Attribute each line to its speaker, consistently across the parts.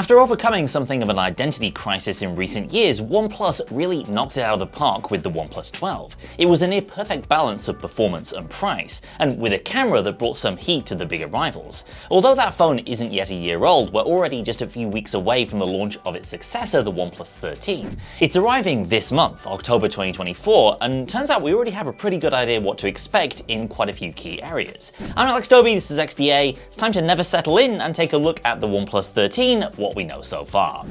Speaker 1: After overcoming something of an identity crisis in recent years, OnePlus really knocked it out of the park with the OnePlus 12. It was a near perfect balance of performance and price, and with a camera that brought some heat to the bigger rivals. Although that phone isn't yet a year old, we're already just a few weeks away from the launch of its successor, the OnePlus 13. It's arriving this month, October 2024, and turns out we already have a pretty good idea what to expect in quite a few key areas. I'm Alex Dobie, this is XDA. It's time to never settle in and take a look at the OnePlus 13, what we know so far.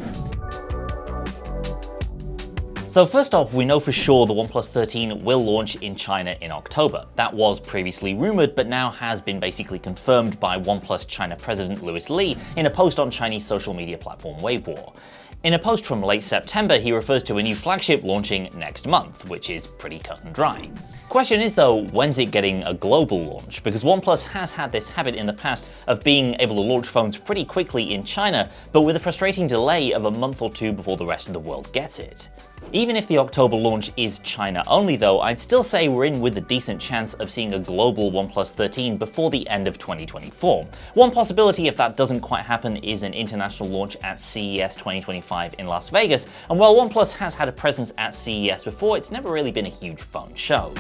Speaker 1: So first off, we know for sure the OnePlus 13 will launch in China in October. That was previously rumored, but now has been basically confirmed by OnePlus China President Louis Lee in a post on Chinese social media platform Weibo. In a post from late September, he refers to a new flagship launching next month, which is pretty cut and dry. Question is though, when's it getting a global launch? Because OnePlus has had this habit in the past of being able to launch phones pretty quickly in China, but with a frustrating delay of a month or two before the rest of the world gets it. Even if the October launch is China only though, I'd still say we're in with a decent chance of seeing a global OnePlus 13 before the end of 2024. One possibility if that doesn't quite happen is an international launch at CES 2025 in Las Vegas, and while OnePlus has had a presence at CES before, it's never really been a huge phone show.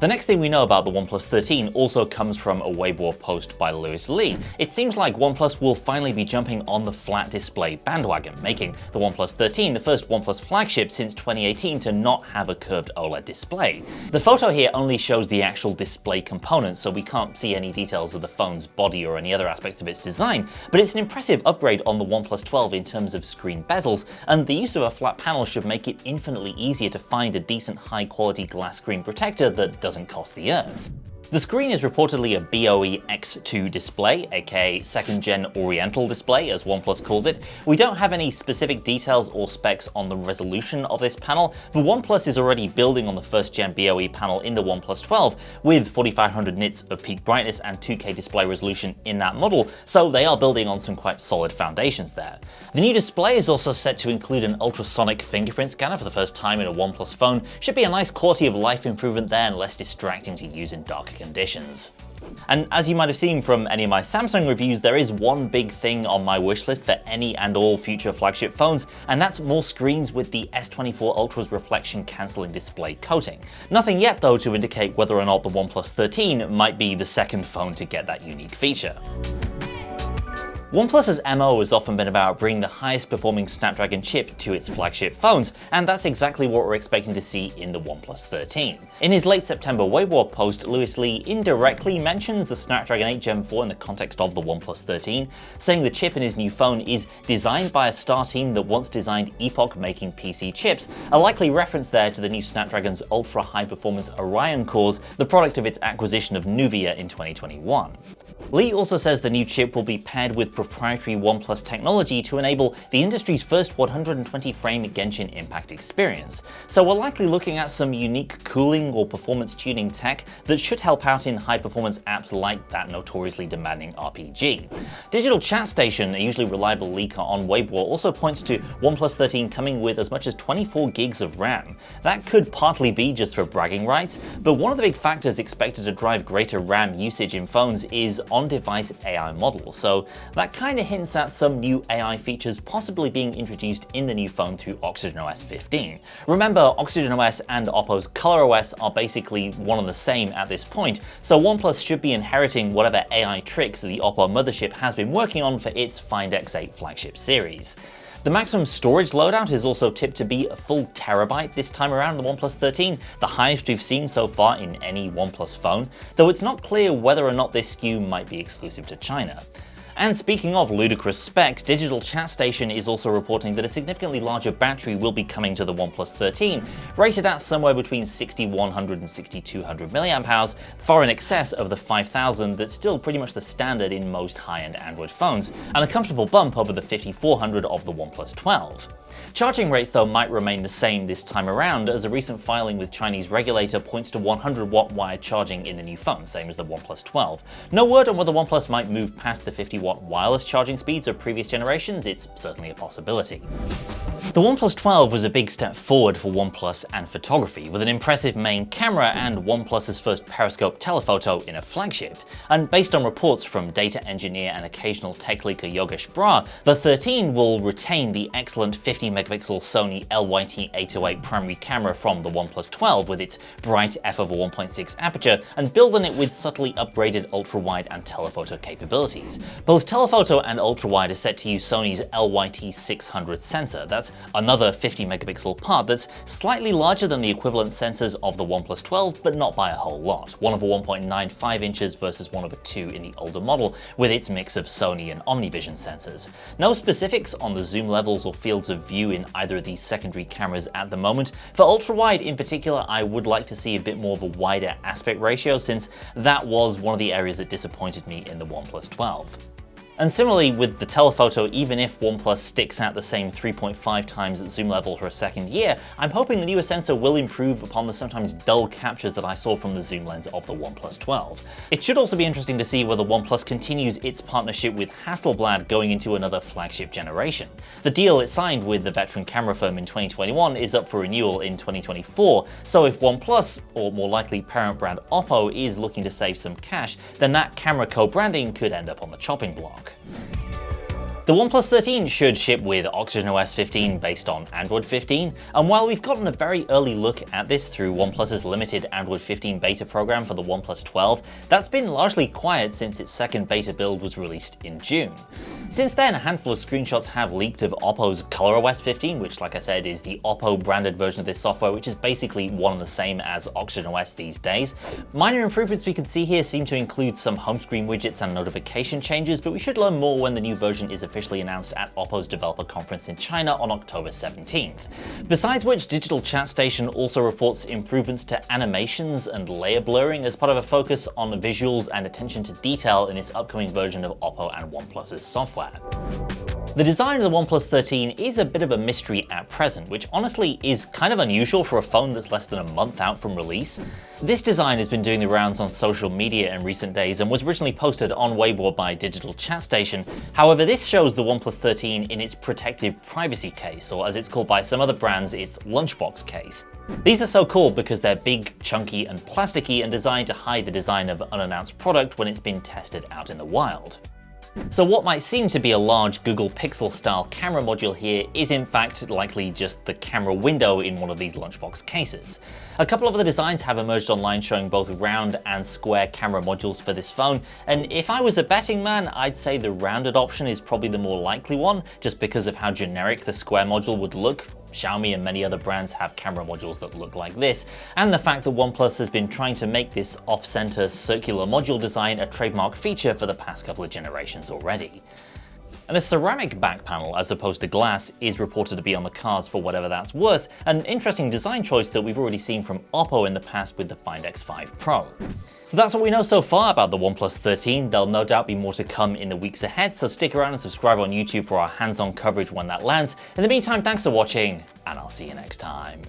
Speaker 1: The next thing we know about the OnePlus 13 also comes from a Weibo post by Louis Lee. It seems like OnePlus will finally be jumping on the flat display bandwagon, making the OnePlus 13 the first OnePlus flagship since 2018 to not have a curved OLED display. The photo here only shows the actual display components, so we can't see any details of the phone's body or any other aspects of its design, but it's an impressive upgrade on the OnePlus 12 in terms of screen bezels, and the use of a flat panel should make it infinitely easier to find a decent high-quality glass screen protector that doesn't cost the earth. The screen is reportedly a BOE X2 display, aka second gen Oriental display as OnePlus calls it. We don't have any specific details or specs on the resolution of this panel, but OnePlus is already building on the first gen BOE panel in the OnePlus 12 with 4500 nits of peak brightness and 2K display resolution in that model, so they are building on some quite solid foundations there. The new display is also set to include an ultrasonic fingerprint scanner for the first time in a OnePlus phone. Should be a nice quality of life improvement there and less distracting to use in dark conditions. And as you might have seen from any of my Samsung reviews, there is one big thing on my wish list for any and all future flagship phones, and that's more screens with the S24 Ultra's reflection cancelling display coating. Nothing yet though to indicate whether or not the OnePlus 13 might be the second phone to get that unique feature. OnePlus's MO has often been about bringing the highest performing Snapdragon chip to its flagship phones, and that's exactly what we're expecting to see in the OnePlus 13. In his late September Weibo post, Louis Lee indirectly mentions the Snapdragon 8 Gen 4 in the context of the OnePlus 13, saying the chip in his new phone is designed by a star team that once designed epoch-making PC chips, a likely reference there to the new Snapdragon's ultra-high-performance Orion cores, the product of its acquisition of Nuvia in 2021. Lee also says the new chip will be paired with proprietary OnePlus technology to enable the industry's first 120-frame Genshin Impact experience. So we're likely looking at some unique cooling or performance tuning tech that should help out in high-performance apps like that notoriously demanding RPG. Digital Chat Station, a usually reliable leaker on Weibo, also points to OnePlus 13 coming with as much as 24 gigs of RAM. That could partly be just for bragging rights, but one of the big factors expected to drive greater RAM usage in phones is on-device AI models, so that kind of hints at some new AI features possibly being introduced in the new phone through OxygenOS 15. Remember, OxygenOS and Oppo's ColorOS are basically one and the same at this point, so OnePlus should be inheriting whatever AI tricks the Oppo mothership has been working on for its Find X8 flagship series. The maximum storage loadout is also tipped to be a full terabyte this time around the OnePlus 13, the highest we've seen so far in any OnePlus phone, though it's not clear whether or not this SKU might be exclusive to China. And speaking of ludicrous specs, Digital Chat Station is also reporting that a significantly larger battery will be coming to the OnePlus 13, rated at somewhere between 6100 and 6200 mAh, far in excess of the 5000 that's still pretty much the standard in most high-end Android phones, and a comfortable bump over the 5400 of the OnePlus 12. Charging rates though might remain the same this time around, as a recent filing with Chinese regulator points to 100-watt wired charging in the new phone, same as the OnePlus 12. No word on whether OnePlus might move past the 50-watt wireless charging speeds of previous generations. It's certainly a possibility. The OnePlus 12 was a big step forward for OnePlus and photography, with an impressive main camera and OnePlus's first periscope telephoto in a flagship. And based on reports from data engineer and occasional tech leaker Yogesh Brar, the 13 will retain the excellent 50-megapixel Sony LYT-808 primary camera from the OnePlus 12 with its bright f/1.6 aperture, and build on it with subtly upgraded ultra-wide and telephoto capabilities. Both telephoto and ultra-wide are set to use Sony's LYT-600 sensor. That's another 50-megapixel part that's slightly larger than the equivalent sensors of the OnePlus 12, but not by a whole lot. One over 1.95 inches versus 1 over 2 in the older model, with its mix of Sony and OmniVision sensors. No specifics on the zoom levels or fields of view in either of these secondary cameras at the moment. For ultra-wide in particular, I would like to see a bit more of a wider aspect ratio, since that was one of the areas that disappointed me in the OnePlus 12. And similarly with the telephoto, even if OnePlus sticks at the same 3.5 times zoom level for a second year, I'm hoping the newer sensor will improve upon the sometimes dull captures that I saw from the zoom lens of the OnePlus 12. It should also be interesting to see whether OnePlus continues its partnership with Hasselblad going into another flagship generation. The deal it signed with the veteran camera firm in 2021 is up for renewal in 2024, so if OnePlus, or more likely parent brand Oppo, is looking to save some cash, then that camera co-branding could end up on the chopping block. The OnePlus 13 should ship with OxygenOS 15 based on Android 15, and while we've gotten a very early look at this through OnePlus's limited Android 15 beta program for the OnePlus 12, that's been largely quiet since its second beta build was released in June. Since then, a handful of screenshots have leaked of Oppo's ColorOS 15, which, like I said, is the Oppo branded version of this software, which is basically one and the same as OxygenOS these days. Minor improvements we can see here seem to include some home screen widgets and notification changes, but we should learn more when the new version is officially announced at Oppo's developer conference in China on October 17th. Besides which, Digital Chat Station also reports improvements to animations and layer blurring as part of a focus on visuals and attention to detail in its upcoming version of Oppo and OnePlus's software. The design of the OnePlus 13 is a bit of a mystery at present, which honestly is kind of unusual for a phone that's less than a month out from release. This design has been doing the rounds on social media in recent days and was originally posted on Weibo by Digital Chat Station. However, this shows the OnePlus 13 in its protective privacy case, or as it's called by some other brands, its lunchbox case. These are so cool because they're big, chunky, and plasticky and designed to hide the design of an unannounced product when it's been tested out in the wild. So what might seem to be a large Google Pixel style camera module here is in fact likely just the camera window in one of these lunchbox cases. A couple of other designs have emerged online showing both round and square camera modules for this phone, and if I was a betting man, I'd say the rounded option is probably the more likely one, just because of how generic the square module would look. Xiaomi and many other brands have camera modules that look like this, and the fact that OnePlus has been trying to make this off-center circular module design a trademark feature for the past couple of generations already. And a ceramic back panel as opposed to glass is reported to be on the cards for whatever that's worth, an interesting design choice that we've already seen from Oppo in the past with the Find X5 Pro. So that's what we know so far about the OnePlus 13. There'll no doubt be more to come in the weeks ahead, so stick around and subscribe on YouTube for our hands-on coverage when that lands. In the meantime, thanks for watching, and I'll see you next time.